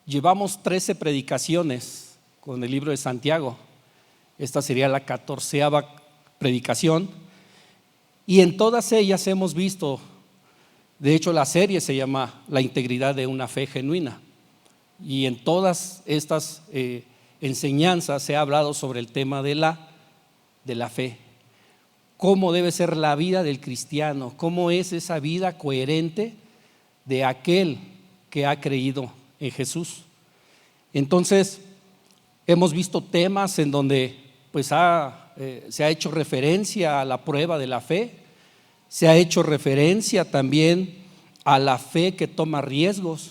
Llevamos 13 predicaciones con el libro de Santiago. Esta sería la 14ª predicación. Y en todas ellas hemos visto, de hecho la serie se llama La integridad de una fe genuina. Y en todas estas enseñanzas se ha hablado sobre el tema de la fe. Cómo debe ser la vida del cristiano, cómo es esa vida coherente de aquel que ha creído en Jesús. Entonces, hemos visto temas en donde pues se ha hecho referencia a la prueba de la fe, se ha hecho referencia también a la fe que toma riesgos,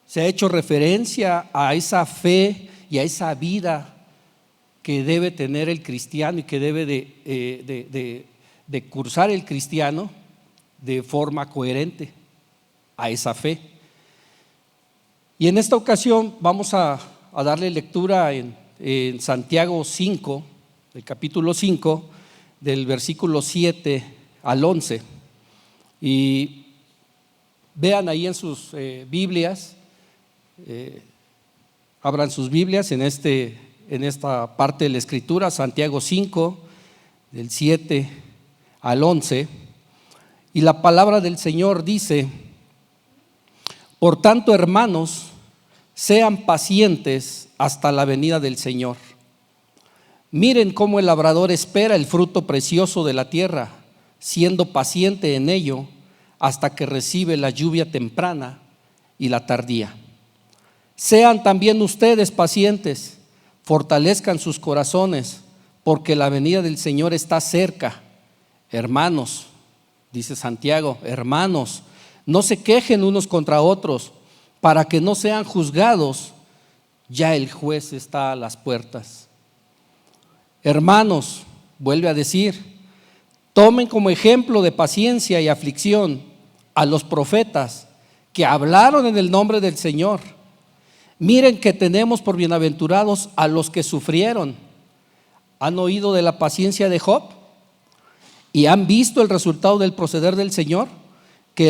se ha hecho referencia a esa fe y a esa vida que debe tener el cristiano y que debe de cursar el cristiano de forma coherente a esa fe. Y en esta ocasión vamos a darle lectura en Santiago 5, el capítulo 5, del versículo 7 al 11. Y vean ahí en sus Biblias, abran sus Biblias en esta parte de la Escritura, Santiago 5, del 7 al 11. Y la palabra del Señor dice: por tanto, hermanos, sean pacientes hasta la venida del Señor. Miren cómo el labrador espera el fruto precioso de la tierra, siendo paciente en ello hasta que recibe la lluvia temprana y la tardía. Sean también ustedes pacientes, fortalezcan sus corazones, porque la venida del Señor está cerca. Hermanos, dice Santiago, hermanos, no se quejen unos contra otros, para que no sean juzgados, ya el juez está a las puertas. Hermanos, vuelve a decir, tomen como ejemplo de paciencia y aflicción a los profetas que hablaron en el nombre del Señor. Miren que tenemos por bienaventurados a los que sufrieron. ¿Han oído de la paciencia de Job? ¿Y han visto el resultado del proceder del Señor? Que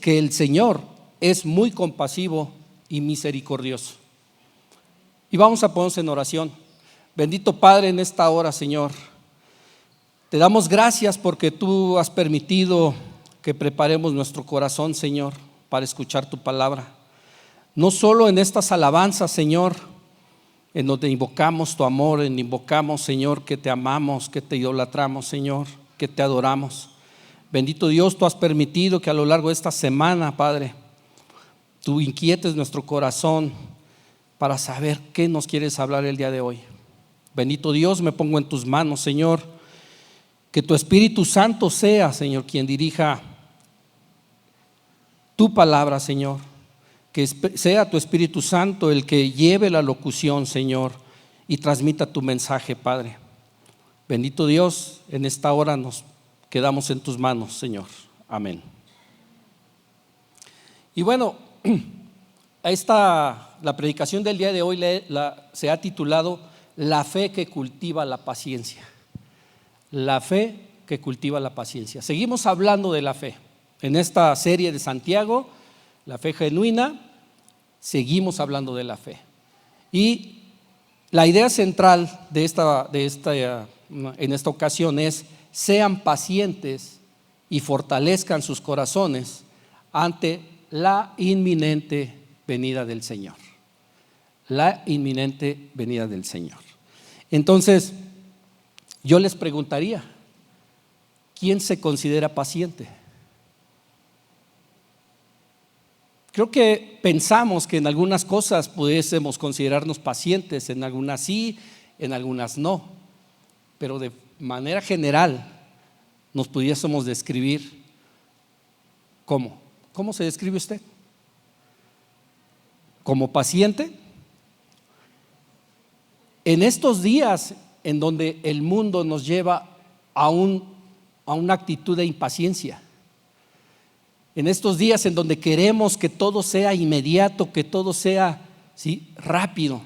el Señor es muy compasivo y misericordioso. Y vamos a ponernos en oración. Bendito Padre, en esta hora, Señor, te damos gracias porque tú has permitido que preparemos nuestro corazón, Señor, para escuchar tu palabra. No solo en estas alabanzas, Señor, en donde invocamos tu amor, en invocamos, Señor, que te amamos, que te idolatramos, Señor, que te adoramos. Bendito Dios, tú has permitido que a lo largo de esta semana, Padre, tú inquietes nuestro corazón para saber qué nos quieres hablar el día de hoy. Bendito Dios, me pongo en tus manos, Señor, que tu Espíritu Santo sea, Señor, quien dirija tu palabra, Señor, que sea tu Espíritu Santo el que lleve la locución, Señor, y transmita tu mensaje, Padre. Bendito Dios, en esta hora nos quedamos en tus manos, Señor. Amén. Y bueno, la predicación del día de hoy se ha titulado La fe que cultiva la paciencia. La fe que cultiva la paciencia. Seguimos hablando de la fe. En esta serie de Santiago, la fe genuina, seguimos hablando de la fe. Y la idea central en esta ocasión es: sean pacientes y fortalezcan sus corazones ante la inminente venida del Señor. La inminente venida del Señor. Entonces, yo les preguntaría, ¿quién se considera paciente? Creo que pensamos que en algunas cosas pudiésemos considerarnos pacientes, en algunas sí, en algunas no, pero de manera general nos pudiésemos describir ¿cómo? ¿Cómo se describe usted? ¿Como paciente? En estos días en donde el mundo nos lleva a una actitud de impaciencia, en estos días en donde queremos que todo sea inmediato, que todo sea rápido,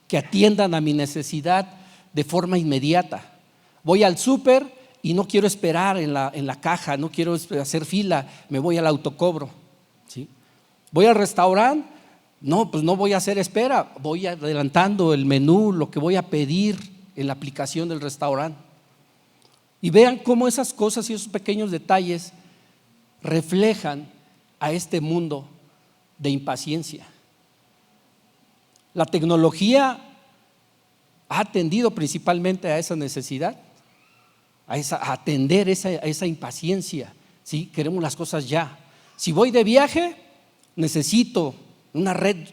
que atiendan a mi necesidad de forma inmediata. Voy al súper y no quiero esperar en la caja, no quiero hacer fila, me voy al autocobro, ¿sí? Voy al restaurante, No, pues no voy a hacer espera, voy adelantando el menú, lo que voy a pedir en la aplicación del restaurante. Y vean cómo esas cosas y esos pequeños detalles reflejan a este mundo de impaciencia. La tecnología ha atendido principalmente a esa necesidad, a atender esa impaciencia, ¿sí? Queremos las cosas ya. Si voy de viaje, necesito una red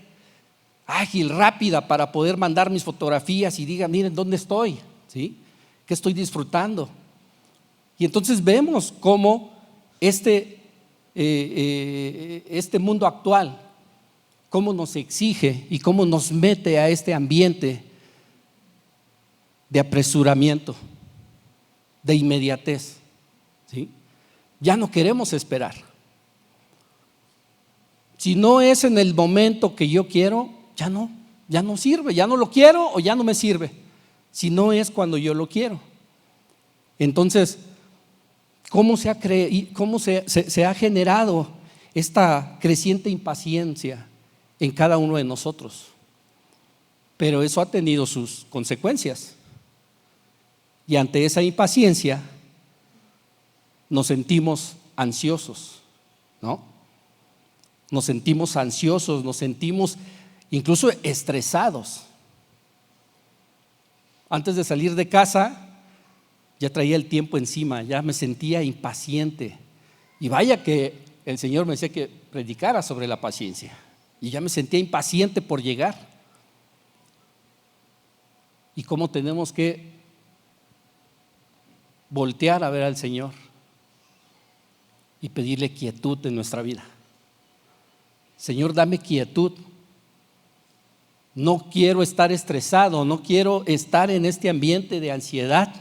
ágil, rápida, para poder mandar mis fotografías y diga, miren dónde estoy, ¿sí? ¿Qué estoy disfrutando? Y entonces vemos cómo este mundo actual, cómo nos exige y cómo nos mete a este ambiente de apresuramiento, de inmediatez, ¿sí? Ya no queremos esperar. Si no es en el momento que yo quiero, ya no sirve, ya no lo quiero o ya no me sirve. Si no es cuando yo lo quiero. Entonces, ¿cómo se ha generado esta creciente impaciencia en cada uno de nosotros? Pero eso ha tenido sus consecuencias. Y ante esa impaciencia nos sentimos ansiosos, ¿no? Nos sentimos ansiosos, nos sentimos incluso estresados. Antes de salir de casa ya traía el tiempo encima, ya me sentía impaciente. Y vaya que el Señor me decía que predicara sobre la paciencia. Y ya me sentía impaciente por llegar. Y cómo tenemos que voltear a ver al Señor y pedirle quietud en nuestra vida. Señor, dame quietud. No quiero estar estresado, no quiero estar en este ambiente de ansiedad,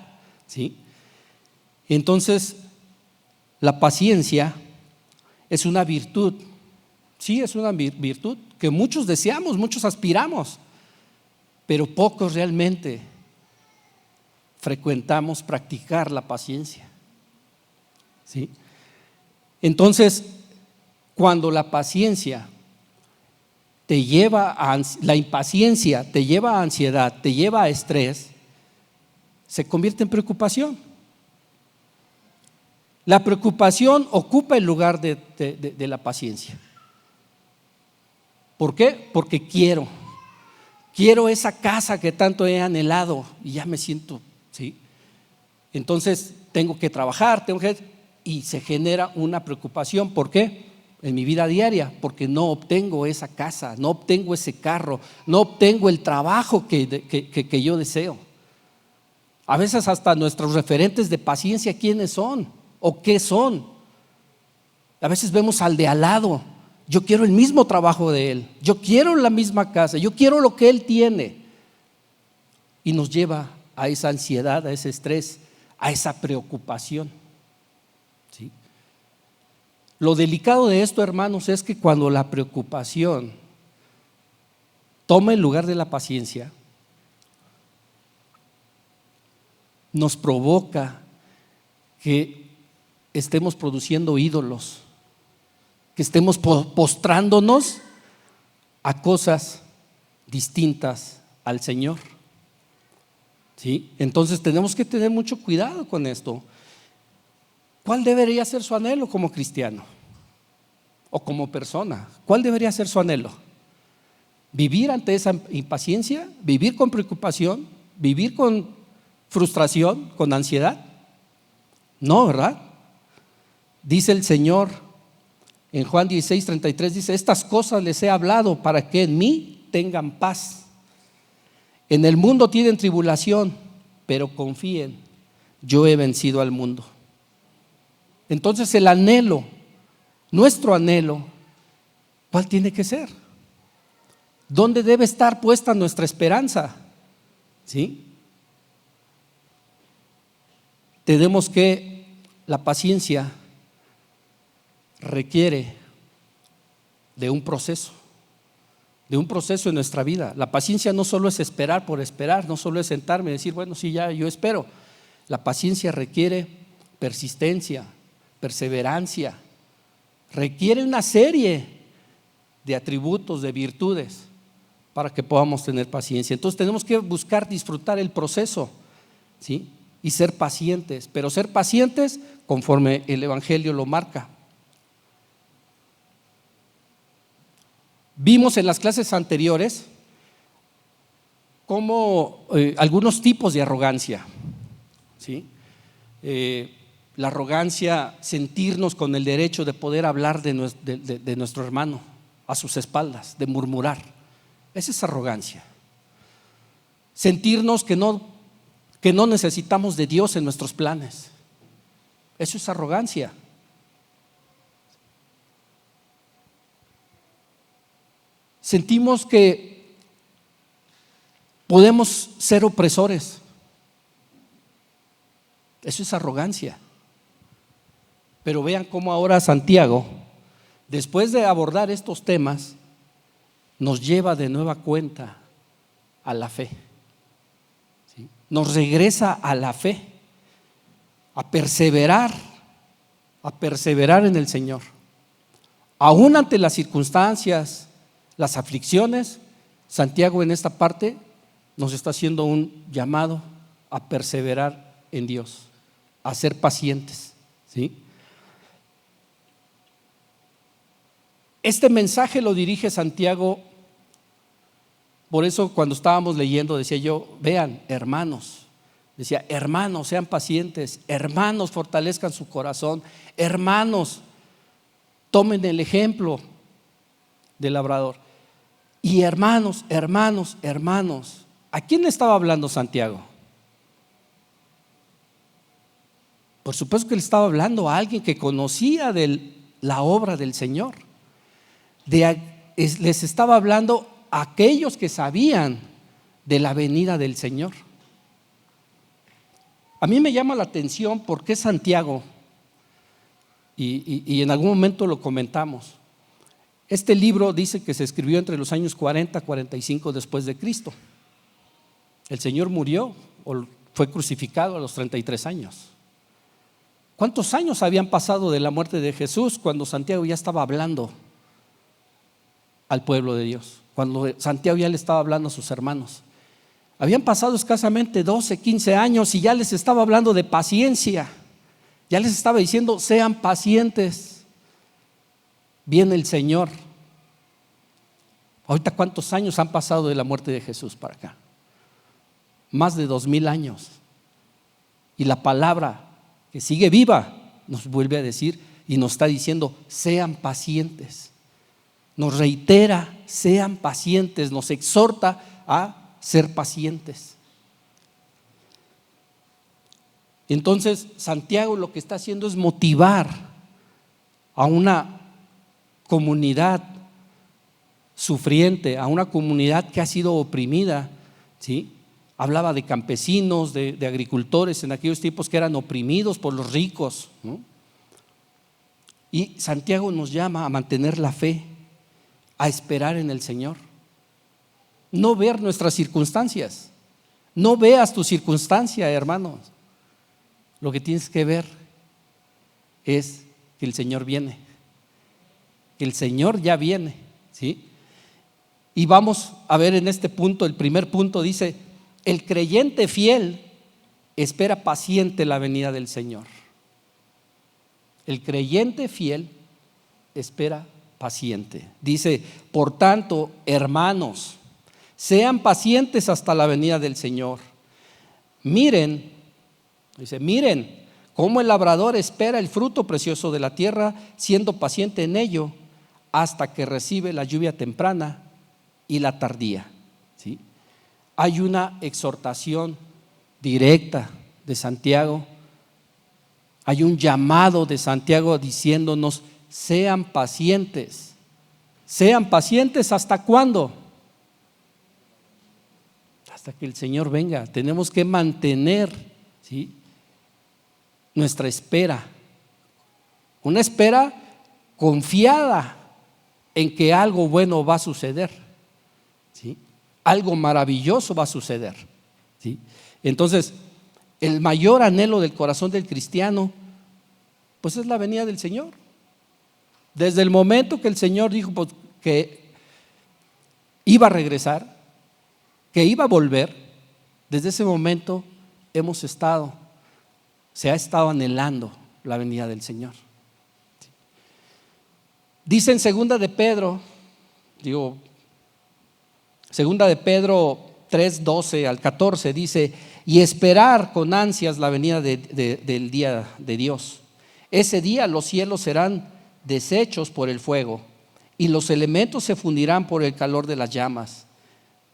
¿sí? Entonces, la paciencia es una virtud. Sí, es una virtud que muchos deseamos, muchos aspiramos, pero pocos realmente frecuentamos practicar la paciencia, ¿sí? Entonces, cuando la impaciencia te lleva a ansiedad, te lleva a estrés, se convierte en preocupación. La preocupación ocupa el lugar de la paciencia. ¿Por qué? Porque quiero esa casa que tanto he anhelado y ya me siento, ¿sí? Entonces tengo que trabajar, y se genera una preocupación. ¿Por qué? En mi vida diaria, porque no obtengo esa casa, no obtengo ese carro, no obtengo el trabajo que yo deseo. A veces hasta nuestros referentes de paciencia, ¿quiénes son? ¿O qué son? A veces vemos al de al lado. Yo quiero el mismo trabajo de él, yo quiero la misma casa, yo quiero lo que él tiene. Y nos lleva a esa ansiedad, a ese estrés, a esa preocupación, ¿sí? Lo delicado de esto, hermanos, es que cuando la preocupación toma el lugar de la paciencia, nos provoca que estemos produciendo ídolos, que estemos postrándonos a cosas distintas al Señor, ¿sí? Entonces tenemos que tener mucho cuidado con esto. ¿Cuál debería ser su anhelo como cristiano o como persona? ¿Cuál debería ser su anhelo? ¿Vivir ante esa impaciencia? ¿Vivir con preocupación? ¿Vivir con frustración? ¿Con ansiedad? No, ¿verdad? Dice el Señor en Juan 16:33, dice: estas cosas les he hablado para que en mí tengan paz. En el mundo tienen tribulación, pero confíen, yo he vencido al mundo. Entonces el anhelo, nuestro anhelo, ¿cuál tiene que ser? ¿Dónde debe estar puesta nuestra esperanza? ¿Sí? Tenemos que, la paciencia requiere de un proceso en nuestra vida. La paciencia no solo es esperar por esperar, no solo es sentarme y decir, bueno, sí, ya yo espero. La paciencia requiere persistencia, perseverancia, requiere una serie de atributos, de virtudes, para que podamos tener paciencia. Entonces tenemos que buscar disfrutar el proceso, ¿sí? Y ser pacientes, pero ser pacientes conforme el Evangelio lo marca. Vimos en las clases anteriores como algunos tipos de arrogancia, ¿sí? La arrogancia, sentirnos con el derecho de poder hablar de nuestro hermano a sus espaldas, de murmurar. Esa es arrogancia. Sentirnos que no necesitamos de Dios en nuestros planes. Eso es arrogancia. Sentimos que podemos ser opresores. Eso es arrogancia. Pero vean cómo ahora Santiago, después de abordar estos temas, nos lleva de nueva cuenta a la fe, ¿sí? Nos regresa a la fe, a perseverar en el Señor. Aún ante las circunstancias, las aflicciones, Santiago en esta parte nos está haciendo un llamado a perseverar en Dios, a ser pacientes, ¿sí? Este mensaje lo dirige Santiago. Por eso cuando estábamos leyendo decía yo, vean, hermanos, decía, hermanos, sean pacientes, hermanos, fortalezcan su corazón, hermanos, tomen el ejemplo del labrador. Y hermanos, ¿a quién le estaba hablando Santiago? Por supuesto que le estaba hablando a alguien que conocía de la obra del Señor. Les estaba hablando a aquellos que sabían de la venida del Señor. A mí me llama la atención porque Santiago, y en algún momento lo comentamos, este libro dice que se escribió entre los años 40 y 45 después de Cristo. El Señor murió o fue crucificado a los 33 años. ¿Cuántos años habían pasado de la muerte de Jesús cuando Santiago ya estaba hablando al pueblo de Dios? Cuando Santiago ya le estaba hablando a sus hermanos. Habían pasado escasamente 12, 15 años y ya les estaba hablando de paciencia. Ya les estaba diciendo, sean pacientes. Viene el Señor. Ahorita, ¿cuántos años han pasado de la muerte de Jesús para acá? Más de 2000 años. Y la palabra que sigue viva nos vuelve a decir y nos está diciendo, sean pacientes. Nos reitera, sean pacientes, nos exhorta a ser pacientes. Entonces, Santiago lo que está haciendo es motivar a una comunidad sufriente, a una comunidad que ha sido oprimida, ¿sí? Hablaba de campesinos, de agricultores en aquellos tiempos que eran oprimidos por los ricos, ¿no? Y Santiago nos llama a mantener la fe, a esperar en el Señor. No ver nuestras circunstancias. No veas tu circunstancia, hermanos. Lo que tienes que ver es que el Señor viene. Que el Señor ya viene, ¿sí? Y vamos a ver en este punto, el primer punto dice, el creyente fiel espera paciente la venida del Señor. El creyente fiel espera paciente. Dice, por tanto, hermanos, sean pacientes hasta la venida del Señor. Miren cómo el labrador espera el fruto precioso de la tierra, siendo paciente en ello hasta que recibe la lluvia temprana y la tardía, ¿sí? Hay una exhortación directa de Santiago, hay un llamado de Santiago diciéndonos, sean pacientes. ¿Sean pacientes hasta cuándo? Hasta que el Señor venga. Tenemos que mantener, ¿sí?, nuestra espera, una espera confiada en que algo bueno va a suceder, ¿sí? Algo maravilloso va a suceder, ¿sí? Entonces, el mayor anhelo del corazón del cristiano, pues es la venida del Señor. Desde el momento que el Señor dijo, pues que iba a regresar, que iba a volver, desde ese momento se ha estado anhelando la venida del Señor. Dice en segunda de Pedro 3:12 al 14, dice: y esperar con ansias la venida del día de Dios. Ese día los cielos serán deshechos por el fuego y los elementos se fundirán por el calor de las llamas.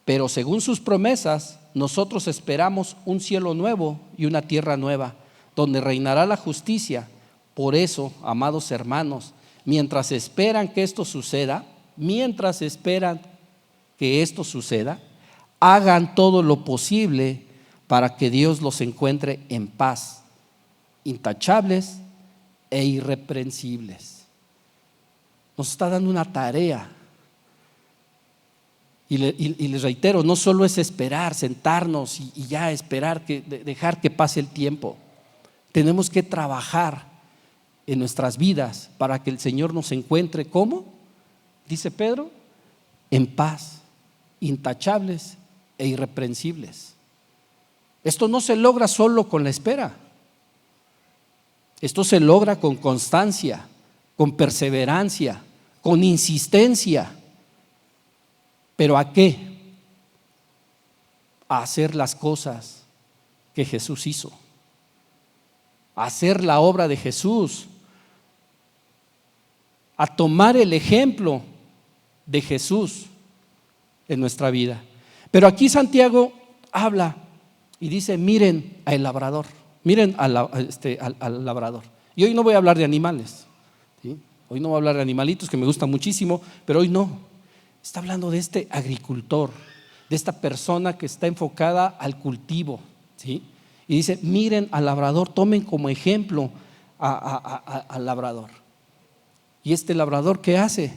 Pero según sus promesas, nosotros esperamos un cielo nuevo y una tierra nueva, donde reinará la justicia. Por eso, amados hermanos, mientras esperan que esto suceda, hagan todo lo posible para que Dios los encuentre en paz, intachables e irreprensibles. Nos está dando una tarea. Y les reitero, no solo es esperar, sentarnos y ya esperar, dejar que pase el tiempo. Tenemos que trabajar en nuestras vidas para que el Señor nos encuentre, ¿cómo? Dice Pedro, en paz, intachables e irreprensibles. Esto no se logra solo con la espera. Esto se logra con constancia, con perseverancia, con insistencia. ¿Pero a qué? A hacer las cosas que Jesús hizo, a hacer la obra de Jesús, a tomar el ejemplo de Jesús en nuestra vida. Pero aquí Santiago habla y dice: miren al labrador, miren al labrador. Y hoy no voy a hablar de animales, ¿sí? Hoy no voy a hablar de animalitos, que me gustan muchísimo, pero hoy no. Está hablando de este agricultor, de esta persona que está enfocada al cultivo, ¿sí? Y dice: miren al labrador, tomen como ejemplo al labrador. Y este labrador, ¿qué hace?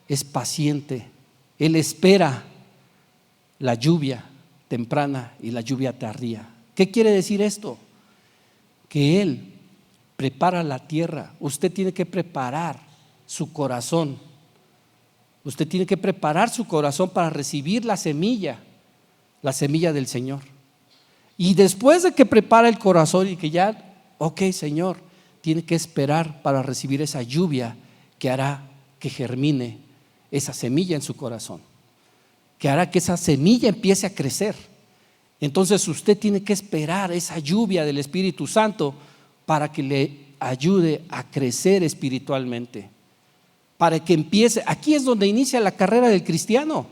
Es paciente. Él espera la lluvia temprana y la lluvia tardía. ¿Qué quiere decir esto? Que Él prepara la tierra. Usted tiene que preparar su corazón. Usted tiene que preparar su corazón para recibir la semilla del Señor. Y después de que prepara el corazón y que ya, ok, Señor, tiene que esperar para recibir esa lluvia que hará que germine esa semilla en su corazón, que hará que esa semilla empiece a crecer. Entonces usted tiene que esperar esa lluvia del Espíritu Santo para que le ayude a crecer espiritualmente, para que empiece. Aquí es donde inicia la carrera del cristiano.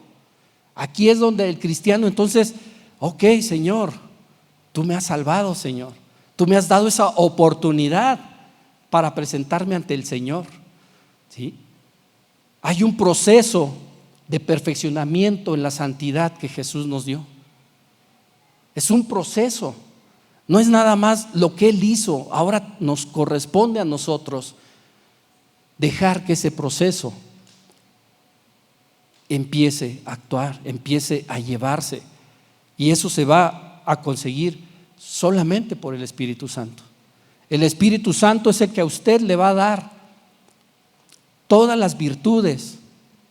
Aquí es donde el cristiano entonces, ok, Señor, tú me has salvado, Señor, tú me has dado esa oportunidad para presentarme ante el Señor, ¿sí? Hay un proceso de perfeccionamiento en la santidad que Jesús nos dio. Es un proceso, no es nada más lo que Él hizo. Ahora nos corresponde a nosotros dejar que ese proceso empiece a actuar, empiece a llevarse. Y eso se va a conseguir solamente por el Espíritu Santo. El Espíritu Santo es el que a usted le va a dar todas las virtudes,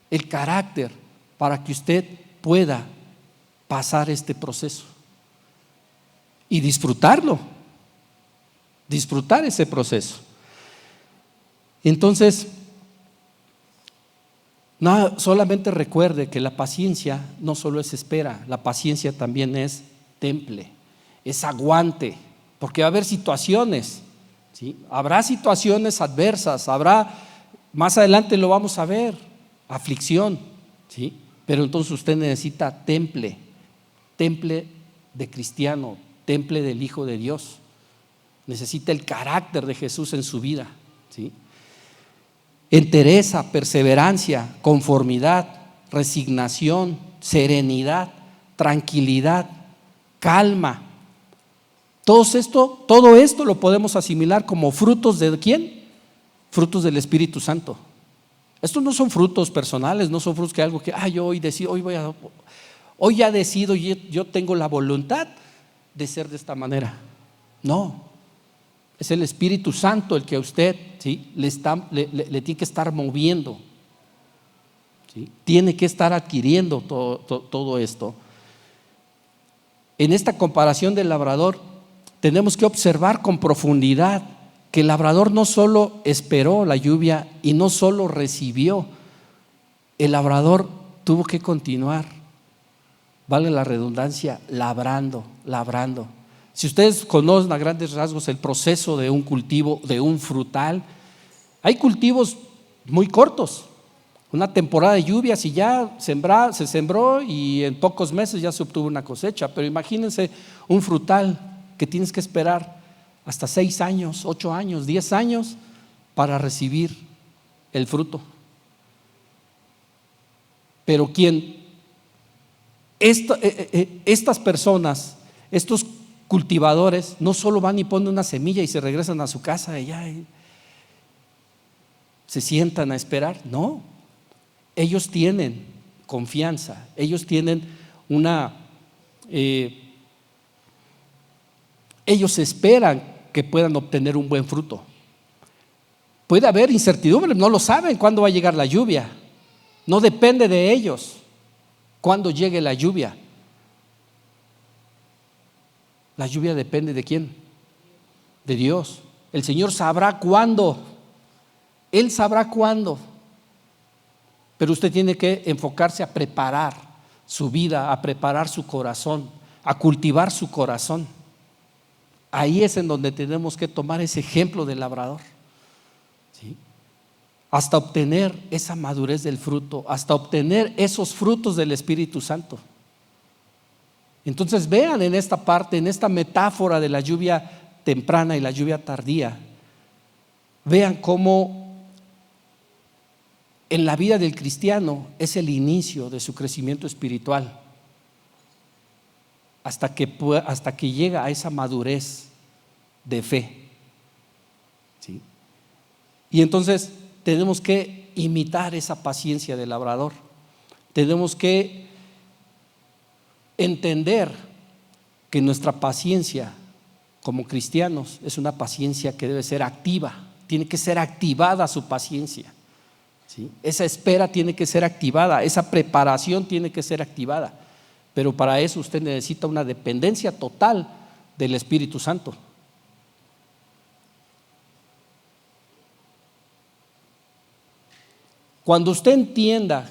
el carácter, para que usted pueda pasar este proceso y disfrutar ese proceso. Entonces, no, solamente recuerde que la paciencia no solo es espera, la paciencia también es temple, es aguante, porque va a haber situaciones, ¿sí? Habrá situaciones adversas, más adelante lo vamos a ver, aflicción, ¿sí? Pero entonces usted necesita temple de cristiano, temple del Hijo de Dios. Necesita el carácter de Jesús en su vida, ¿sí? Entereza, perseverancia, conformidad, resignación, serenidad, tranquilidad, calma. Todo esto lo podemos asimilar como frutos de ¿quién? Frutos del Espíritu Santo. Estos no son frutos personales, no son frutos que algo que yo hoy decido, hoy ya decido, yo tengo la voluntad de ser de esta manera. No, es el Espíritu Santo el que a usted, ¿sí? le tiene que estar moviendo. ¿sí? Tiene que estar adquiriendo todo esto. En esta comparación del labrador, tenemos que observar con profundidad que el labrador no solo esperó la lluvia y no solo recibió, el labrador tuvo que continuar, vale la redundancia, labrando. Si ustedes conocen a grandes rasgos el proceso de un cultivo, de un frutal, hay cultivos muy cortos, una temporada de lluvias y ya se sembró y en pocos meses ya se obtuvo una cosecha. Pero imagínense un frutal que tienes que esperar hasta 6 años, 8 años, 10 años para recibir el fruto. Pero estas personas, estos cultivadores, no solo van y ponen una semilla y se regresan a su casa y ya se sientan a esperar. No, ellos tienen confianza, ellos tienen ellos esperan que puedan obtener un buen fruto. Puede haber incertidumbre, no lo saben cuándo va a llegar la lluvia, no depende de ellos cuándo llegue la lluvia. La lluvia depende de ¿quién? De Dios. El Señor sabrá cuándo, Él sabrá cuándo. Pero usted tiene que enfocarse a preparar su vida, a preparar su corazón, a cultivar su corazón. Ahí es en donde tenemos que tomar ese ejemplo del labrador, ¿sí? Hasta obtener esa madurez del fruto, hasta obtener esos frutos del Espíritu Santo. Entonces vean en esta parte, en esta metáfora de la lluvia temprana y la lluvia tardía, vean cómo en la vida del cristiano es el inicio de su crecimiento espiritual hasta que llega a esa madurez de fe, ¿sí? Y entonces tenemos que imitar esa paciencia del labrador. Tenemos que entender que nuestra paciencia como cristianos es una paciencia que debe ser activa, tiene que ser activada su paciencia, ¿sí? Esa espera tiene que ser activada, esa preparación tiene que ser activada, pero para eso usted necesita una dependencia total del Espíritu Santo. Cuando usted entienda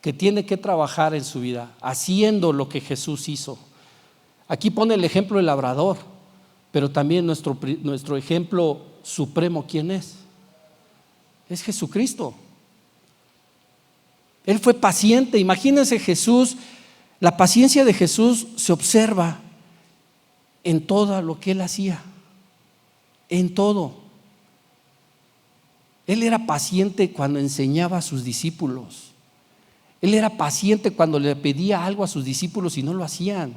que tiene que trabajar en su vida haciendo lo que Jesús hizo, aquí pone el ejemplo del labrador, pero también nuestro ejemplo supremo, ¿quién es? Es Jesucristo. Él fue paciente. Imagínense Jesús, la paciencia de Jesús se observa en todo lo que Él hacía, en todo. Él era paciente cuando enseñaba a sus discípulos. Él era paciente cuando le pedía algo a sus discípulos y no lo hacían.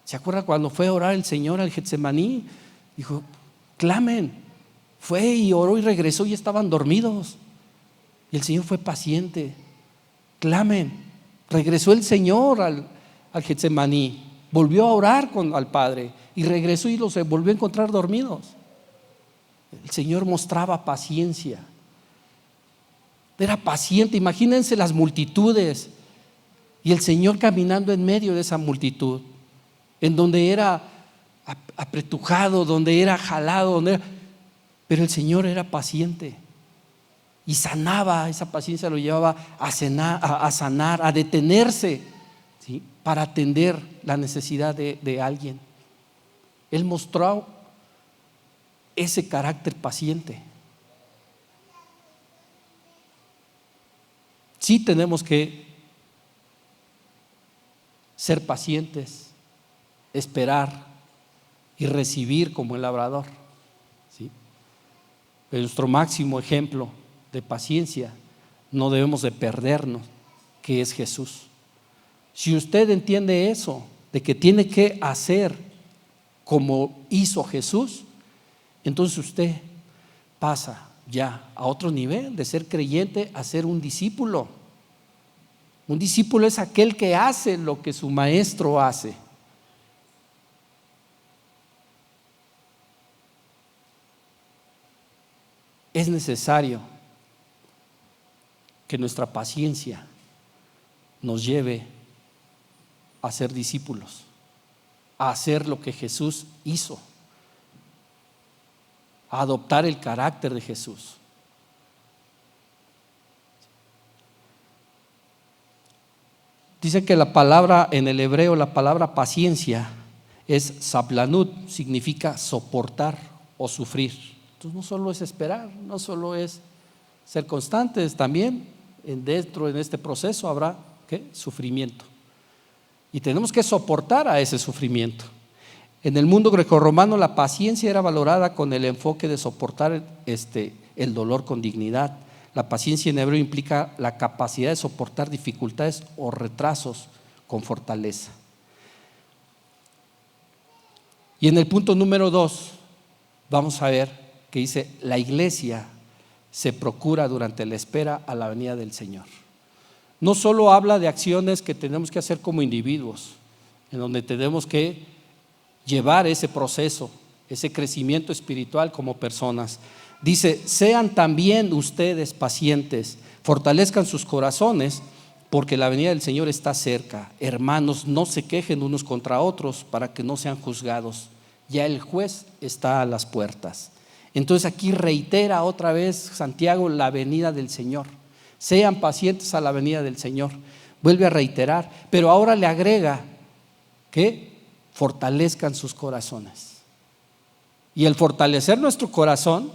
¿Se acuerda cuando fue a orar el Señor al Getsemaní? Dijo, clamen. Fue y oró y regresó y estaban dormidos. Y el Señor fue paciente. Clamen. Regresó el Señor al Getsemaní, volvió a orar al Padre y regresó y los volvió a encontrar dormidos. El Señor mostraba paciencia, era paciente. Imagínense las multitudes y el Señor caminando en medio de esa multitud, en donde era apretujado, donde era jalado, pero el Señor era paciente y sanaba. Esa paciencia lo llevaba a sanar, a detenerse, ¿sí? Para atender la necesidad de alguien. Él mostró ese carácter paciente. Sí tenemos que ser pacientes, esperar y recibir como el labrador, ¿sí? Pero nuestro máximo ejemplo de paciencia no debemos de perdernos, que es Jesús. Si usted entiende eso, de que tiene que hacer como hizo Jesús, entonces usted pasa ya a otro nivel de ser creyente a ser un discípulo. Un discípulo es aquel que hace lo que su maestro hace. Es necesario que nuestra paciencia nos lleve a ser discípulos, a hacer lo que Jesús hizo, a adoptar el carácter de Jesús. Dice que la palabra en el hebreo, la palabra paciencia es sablanut, significa soportar o sufrir. Entonces no solo es esperar, no solo es ser constantes, también dentro de este proceso habrá ¿qué? Sufrimiento. Y tenemos que soportar a ese sufrimiento. En el mundo grecorromano la paciencia era valorada con el enfoque de soportar el dolor con dignidad. La paciencia en hebreo implica la capacidad de soportar dificultades o retrasos con fortaleza. Y en el punto número 2 vamos a ver que dice: la iglesia se procura durante la espera a la venida del Señor. No solo habla de acciones que tenemos que hacer como individuos, en donde tenemos que llevar ese proceso, ese crecimiento espiritual como personas. Dice: sean también ustedes pacientes, fortalezcan sus corazones, porque la venida del Señor está cerca. Hermanos, no se quejen unos contra otros para que no sean juzgados. Ya el juez está a las puertas. Entonces aquí reitera otra vez Santiago la venida del Señor. Sean pacientes a la venida del Señor. Vuelve a reiterar, pero ahora le agrega que fortalezcan sus corazones. Y el fortalecer nuestro corazón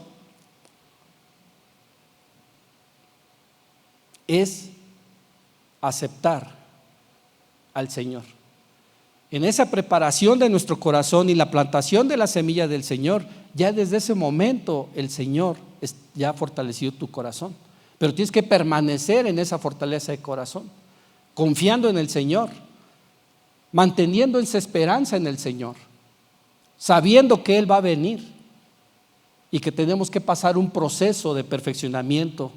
es aceptar al Señor. En esa preparación de nuestro corazón y la plantación de la semilla del Señor, ya desde ese momento el Señor ya ha fortalecido tu corazón. Pero tienes que permanecer en esa fortaleza de corazón, confiando en el Señor, manteniendo esa esperanza en el Señor, sabiendo que Él va a venir y que tenemos que pasar un proceso de perfeccionamiento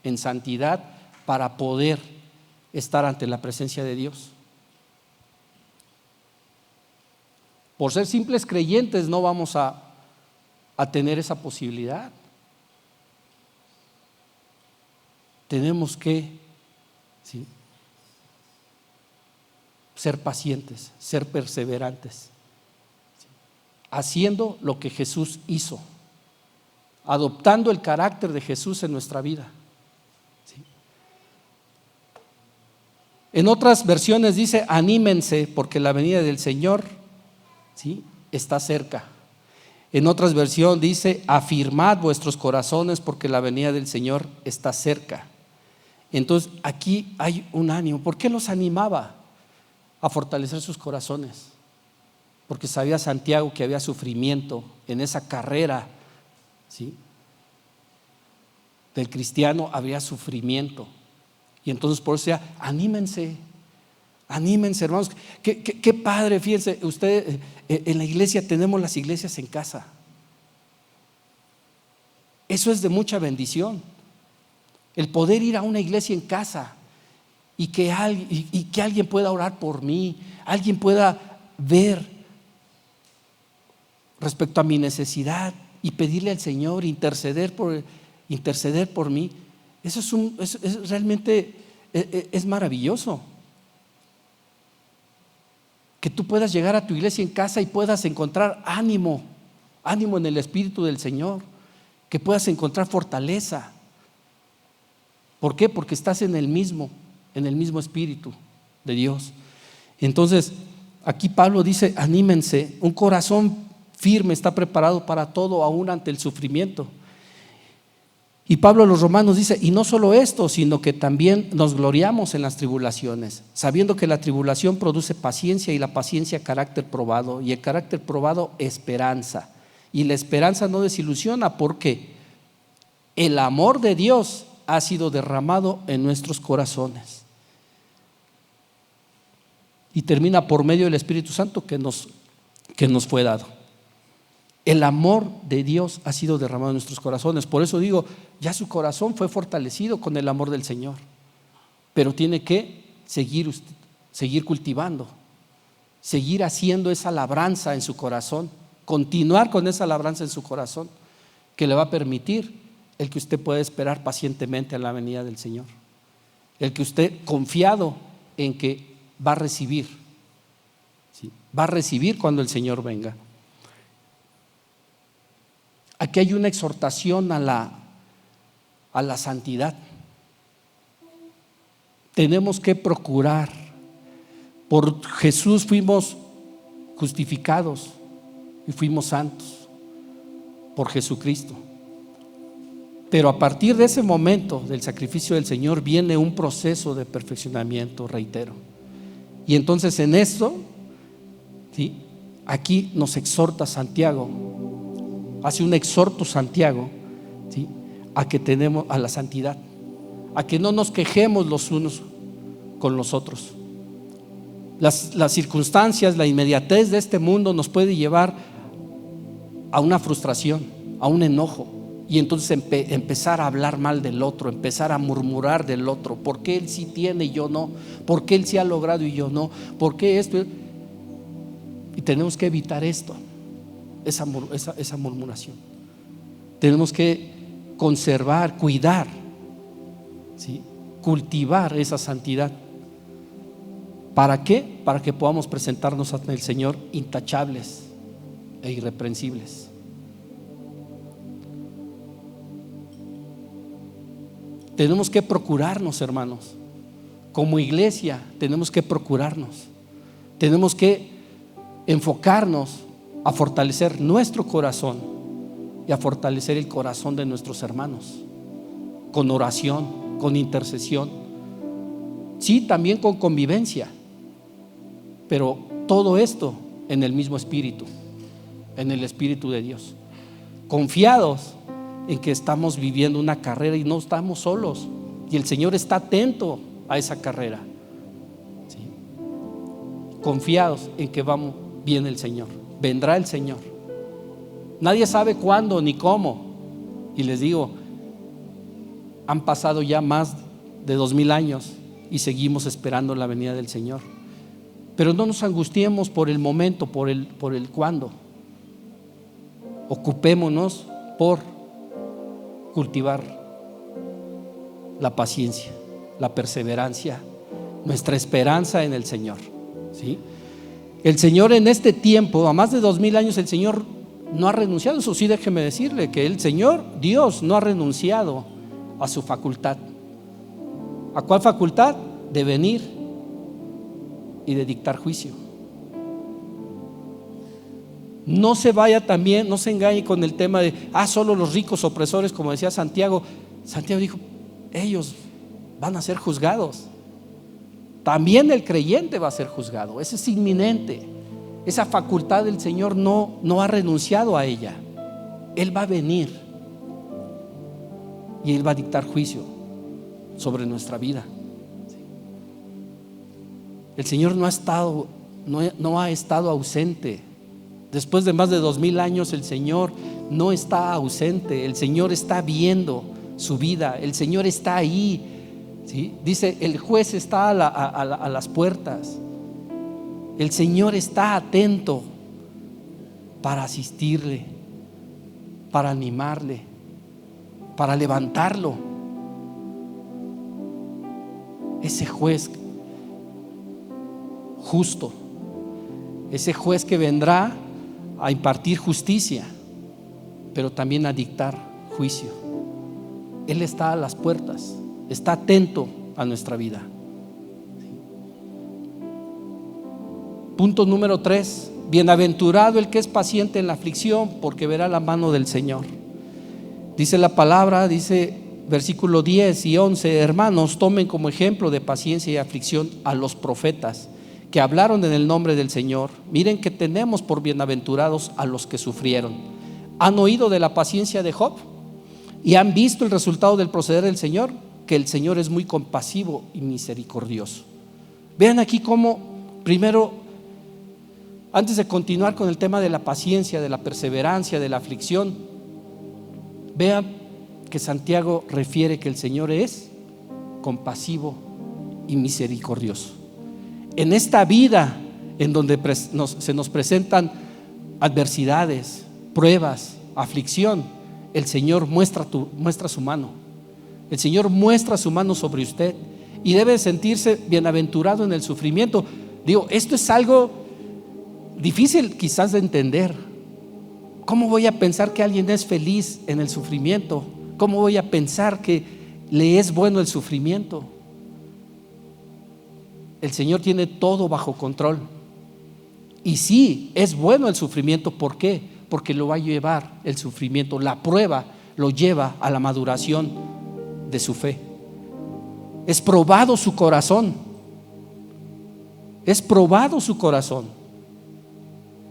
en santidad para poder estar ante la presencia de Dios. Por ser simples creyentes no vamos a tener esa posibilidad. Tenemos que ser pacientes, ser perseverantes, haciendo lo que Jesús hizo, adoptando el carácter de Jesús en nuestra vida. En otras versiones dice: anímense porque la venida del Señor está cerca. En otras versiones dice: afirmad vuestros corazones porque la venida del Señor está cerca. Entonces aquí hay un ánimo. ¿Por qué los animaba a fortalecer sus corazones? Porque sabía Santiago que había sufrimiento en esa carrera del cristiano, habría sufrimiento. Y entonces por eso decía: anímense, hermanos. Qué padre, fíjense, usted en la iglesia tenemos las iglesias en casa. Eso es de mucha bendición. El poder ir a una iglesia en casa y que alguien pueda orar por mí, alguien pueda ver respecto a mi necesidad y pedirle al Señor, interceder por mí. Eso es realmente es maravilloso. Que tú puedas llegar a tu iglesia en casa y puedas encontrar ánimo en el Espíritu del Señor, que puedas encontrar fortaleza. ¿Por qué? Porque estás en el mismo Espíritu de Dios. Entonces, aquí Pablo dice: anímense, un corazón firme está preparado para todo, aún ante el sufrimiento. Y Pablo a los romanos dice: y no solo esto, sino que también nos gloriamos en las tribulaciones, sabiendo que la tribulación produce paciencia, y la paciencia carácter probado, y el carácter probado esperanza. Y la esperanza no desilusiona, porque el amor de Dios ha sido derramado en nuestros corazones. Y termina por medio del Espíritu Santo que nos fue dado. El amor de Dios ha sido derramado en nuestros corazones. Por eso digo, ya su corazón fue fortalecido con el amor del Señor. Pero tiene que seguir cultivando, seguir haciendo esa labranza en su corazón, continuar con esa labranza en su corazón, que le va a permitir el que usted pueda esperar pacientemente a la venida del Señor. el que usted confiado en que va a recibir, ¿sí? Va a recibir cuando el Señor venga. Aquí hay una exhortación a la santidad. Tenemos que procurar. Por Jesús fuimos justificados y fuimos santos por Jesucristo. Pero a partir de ese momento del sacrificio del Señor viene un proceso de perfeccionamiento, reitero. Y entonces en esto, ¿sí?, aquí nos exhorta Santiago, hace un exhorto Santiago, ¿sí?, a que tenemos a la santidad, a que no nos quejemos los unos con los otros. Las circunstancias, la inmediatez de este mundo nos puede llevar a una frustración, a un enojo, y entonces empezar a hablar mal del otro, empezar a murmurar del otro. ¿Por qué él sí tiene y yo no? ¿Por qué él sí ha logrado y yo no? ¿Por qué esto? Y tenemos que evitar esto, esa murmuración. Tenemos que conservar, cuidar, ¿sí?, cultivar esa santidad. ¿Para qué? Para que podamos presentarnos ante el Señor intachables e irreprensibles. Tenemos que procurarnos, hermanos. Como iglesia tenemos que procurarnos. Tenemos que enfocarnos a fortalecer nuestro corazón y a fortalecer el corazón de nuestros hermanos, con oración, con intercesión, sí, también con convivencia, pero todo esto en el mismo espíritu, en el Espíritu de Dios, confiados en que estamos viviendo una carrera y no estamos solos, y el Señor está atento a esa carrera, ¿sí?, confiados en que viene el Señor, vendrá el Señor. Nadie sabe cuándo ni cómo, y les digo, han pasado ya más de 2000 años y seguimos esperando la venida del Señor. Pero no nos angustiemos por el momento, por el cuándo. Ocupémonos por cultivar la paciencia, la perseverancia, nuestra esperanza en el Señor, ¿sí? El Señor en este tiempo, a más de 2000 años, el Señor no ha renunciado. Eso sí, déjeme decirle que el Señor, Dios, no ha renunciado a su facultad. ¿A cuál facultad? De venir y de dictar juicio. No se vaya también, no se engañe con el tema de solo los ricos opresores, como decía Santiago. Santiago dijo, ellos van a ser juzgados. También el creyente va a ser juzgado. Eso es inminente. Esa facultad del Señor no ha renunciado a ella. Él va a venir y Él va a dictar juicio sobre nuestra vida. El Señor no ha estado ausente. Después de más de 2000 años, el Señor no está ausente. El Señor está viendo su vida. El Señor está ahí, ¿sí? Dice, el juez está a las puertas. El Señor está atento para asistirle, para animarle, para levantarlo. Ese juez justo, ese juez que vendrá a impartir justicia, pero también a dictar juicio. Él está a las puertas, está atento a nuestra vida. Punto número 3: bienaventurado el que es paciente en la aflicción, porque verá la mano del Señor. Dice la palabra, dice versículo 10 y 11: hermanos, tomen como ejemplo de paciencia y aflicción a los profetas que hablaron en el nombre del Señor. Miren que tenemos por bienaventurados a los que sufrieron. ¿Han oído de la paciencia de Job? ¿Y han visto el resultado del proceder del Señor? Que el Señor es muy compasivo y misericordioso. Vean aquí cómo, primero, antes de continuar con el tema de la paciencia, de la perseverancia, de la aflicción, vean que Santiago refiere que el Señor es compasivo y misericordioso. En esta vida en donde se nos presentan adversidades, pruebas, aflicción, el Señor muestra su mano. El Señor muestra su mano sobre usted y debe sentirse bienaventurado en el sufrimiento. Digo, esto es algo difícil quizás de entender. ¿Cómo voy a pensar que alguien es feliz en el sufrimiento? ¿Cómo voy a pensar que le es bueno el sufrimiento? El Señor tiene todo bajo control. Y sí, es bueno el sufrimiento. ¿Por qué? Porque lo va a llevar el sufrimiento. La prueba lo lleva a la maduración de su fe. Es probado su corazón. Es probado su corazón.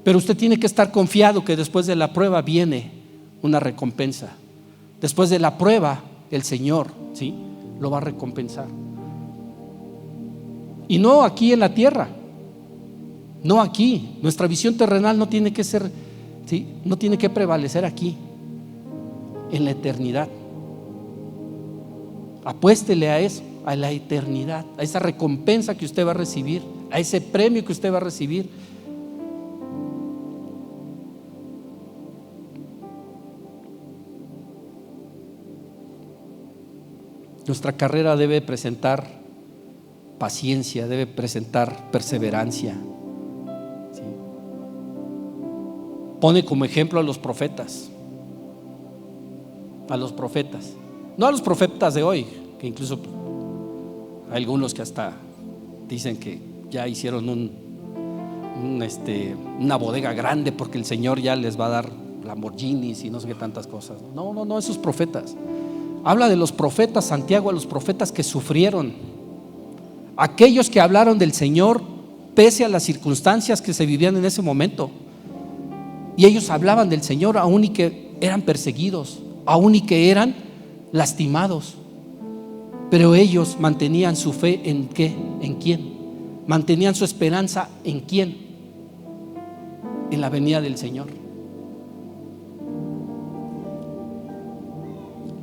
Pero usted tiene que estar confiado que después de la prueba viene una recompensa. Después de la prueba, el Señor, ¿sí?, lo va a recompensar. Y no aquí en la tierra. No aquí. Nuestra visión terrenal no tiene que ser, ¿sí?, no tiene que prevalecer aquí, en la eternidad. Apuéstele a eso, a la eternidad, a esa recompensa que usted va a recibir, a ese premio que usted va a recibir. Nuestra carrera debe presentar paciencia, debe presentar perseverancia. ¿Sí? Pone como ejemplo a los profetas. A los profetas. No a los profetas de hoy, que incluso hay algunos que hasta dicen que ya hicieron una bodega grande porque el Señor ya les va a dar Lamborghinis y no sé qué tantas cosas. No, esos profetas. Habla de los profetas, Santiago, a los profetas que sufrieron, aquellos que hablaron del Señor pese a las circunstancias que se vivían en ese momento. Y ellos hablaban del Señor aún y que eran perseguidos, aún y que eran lastimados. Pero ellos mantenían su fe ¿en qué? ¿En quién? Mantenían su esperanza ¿en quién? En la venida del Señor.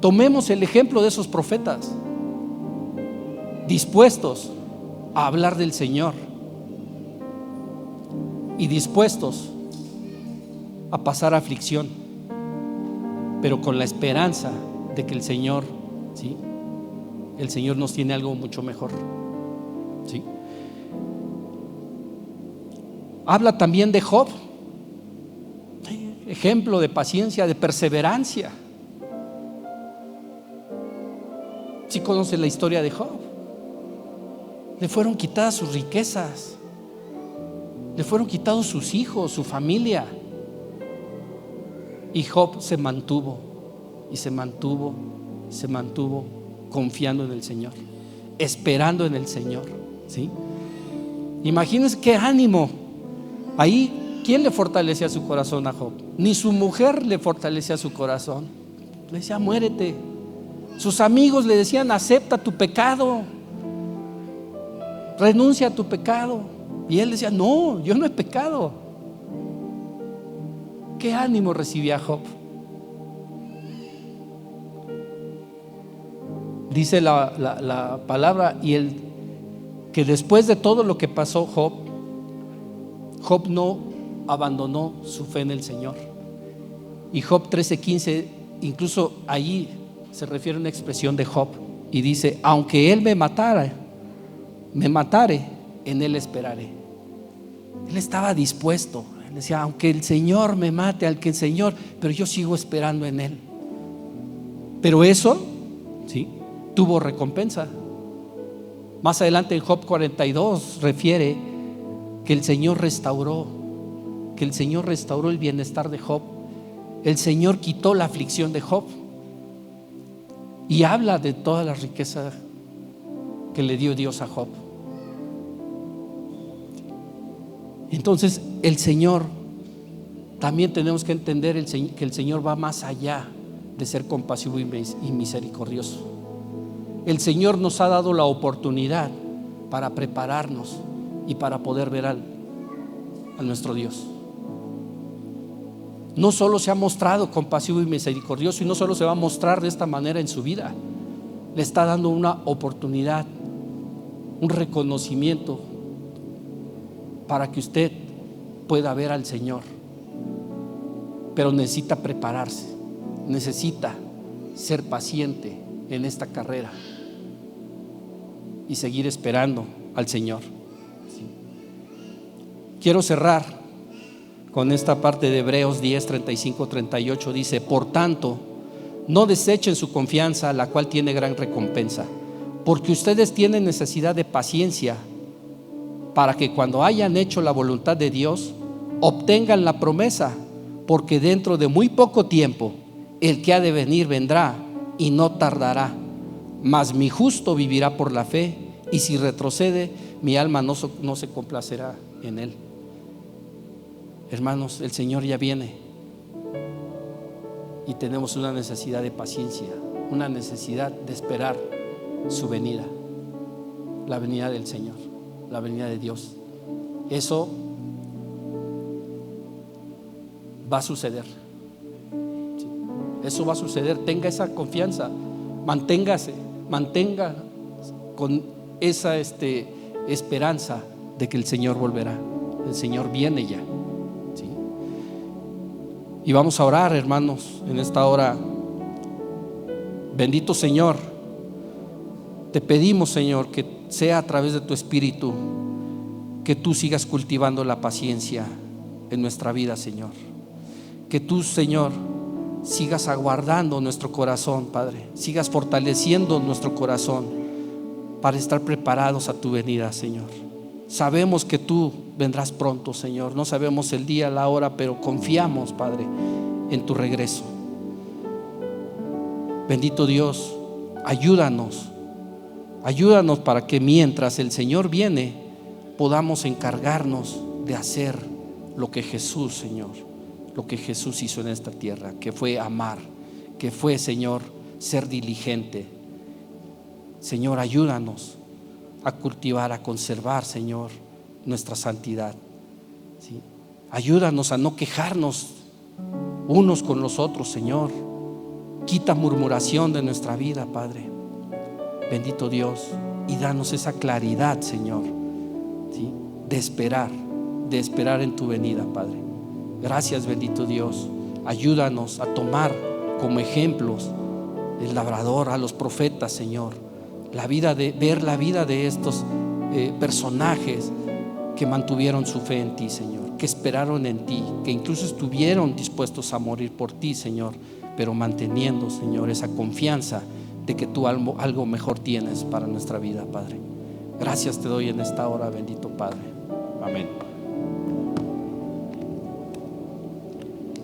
Tomemos el ejemplo de esos profetas, dispuestos a hablar del Señor y dispuestos a pasar aflicción, pero con la esperanza de que el Señor, ¿sí?, el Señor nos tiene algo mucho mejor. ¿Sí? Habla también de Job, ejemplo de paciencia, de perseverancia. ¿Sí conoce la historia de Job? Le fueron quitadas sus riquezas, le fueron quitados sus hijos, su familia, y Job se mantuvo y se mantuvo y se mantuvo confiando en el Señor, esperando en el Señor. ¿Sí? Imagínense qué ánimo. Ahí, ¿quién le fortalecía su corazón a Job? Ni su mujer le fortalecía su corazón. Le decía, muérete. Sus amigos le decían, acepta tu pecado, renuncia a tu pecado. Y él decía, no, yo no he pecado. ¿Qué ánimo recibía Job? Dice la palabra que después de todo lo que pasó Job no abandonó su fe en el Señor. Y Job 13:15, incluso allí se refiere a una expresión de Job y dice, aunque él me matare, en él esperaré. Él estaba dispuesto. Él decía, aunque el Señor me mate, pero yo sigo esperando en él. Pero eso, sí, tuvo recompensa. Más adelante en Job 42 refiere que el Señor restauró el bienestar de Job. El Señor quitó la aflicción de Job y habla de toda la riqueza que le dio Dios a Job. Entonces el Señor, también tenemos que entender que el Señor va más allá de ser compasivo y misericordioso. El Señor nos ha dado la oportunidad para prepararnos y para poder ver a nuestro Dios. No solo se ha mostrado compasivo y misericordioso, y no solo se va a mostrar de esta manera en su vida, le está dando una oportunidad, un reconocimiento para que usted pueda ver al Señor. Pero necesita prepararse, necesita ser paciente en esta carrera. y seguir esperando al Señor. ¿Sí? Quiero cerrar con esta parte de Hebreos 10, 35, 38. Dice: por tanto, no desechen su confianza, la cual tiene gran recompensa, porque ustedes tienen necesidad de paciencia, para que cuando hayan hecho la voluntad de Dios, obtengan la promesa, porque dentro de muy poco tiempo el que ha de venir vendrá y no tardará. Mas mi justo vivirá por la fe, y si retrocede, mi alma no se complacerá en él. Hermanos, el Señor ya viene y tenemos una necesidad de paciencia, una necesidad de esperar su venida, la venida del Señor, la venida de Dios. Eso va a suceder. Eso va a suceder. Tenga esa confianza, mantenga con esa esperanza de que el Señor volverá. El Señor viene ya. ¿Sí? Y vamos a orar, hermanos, en esta hora. Bendito Señor, te pedimos, Señor, que sea a través de tu Espíritu que tú sigas cultivando la paciencia en nuestra vida, Señor. Que tú, Señor, sigas aguardando nuestro corazón, Padre. Sigas fortaleciendo nuestro corazón para estar preparados a tu venida, Señor. Sabemos que tú vendrás pronto, Señor. No sabemos el día, la hora, pero confiamos, Padre, en tu regreso. Bendito Dios, ayúdanos para que mientras el Señor viene, podamos encargarnos de hacer lo que Jesús, Señor, lo que Jesús hizo en esta tierra, que fue amar, que fue, Señor, ser diligente. Señor, ayúdanos a cultivar, a conservar, Señor, nuestra santidad. ¿Sí? Ayúdanos a no quejarnos unos con los otros, Señor. Quita murmuración de nuestra vida, Padre. Bendito Dios, y danos esa claridad, Señor, ¿sí? de esperar en tu venida, Padre. Gracias, bendito Dios. Ayúdanos a tomar como ejemplos el labrador, a los profetas, Señor. Ver la vida de estos personajes que mantuvieron su fe en ti, Señor, que esperaron en ti, que incluso estuvieron dispuestos a morir por ti, Señor, pero manteniendo, Señor, esa confianza de que tú algo mejor tienes para nuestra vida, Padre. Gracias te doy en esta hora, bendito Padre. Amén.